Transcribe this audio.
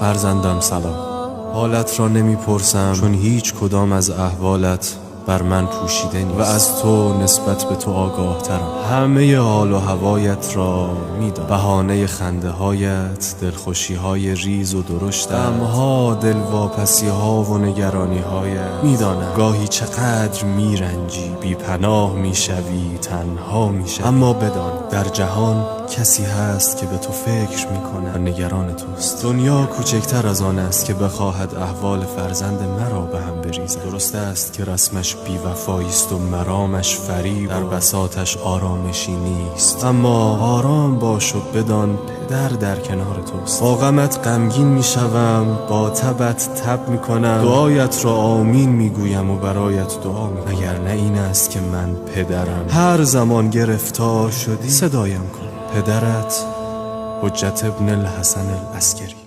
فرزندم سلام. حالت را نمیپرسم چون هیچ کدام از احوالت بر من پوشیده نیست و از تو نسبت به تو آگاه ترم. همه حال و هوایت را میدانم، بهانه خنده هایت، دلخوشی های ریز و درشت، غمها، دلواپسی ها و نگرانی هایت میدانم. گاهی چقدر میرنجی، بی پناه میشوی، تنها میشوی، اما بدان در جهان کسی هست که به تو فکر میکنه و نگران توست. دنیا کوچکتر از آن است که بخواهد احوال فرزند مرا به هم بریزد. درست است که رسمش بی‌وفایی است و مرامش فریب، در بساطش آرامشی نیست، اما آرام باش و بدان پدر در کنار توست. با غمت غمگین میشوم، با تبت تب میکنم، دعایت را آمین میگویم و برایت دعا میکنم. مگر نه این است که من پدرم؟ هر زمان گرفتار شدی صدایم کن. پدرت حجت ابن الحسن العسکری.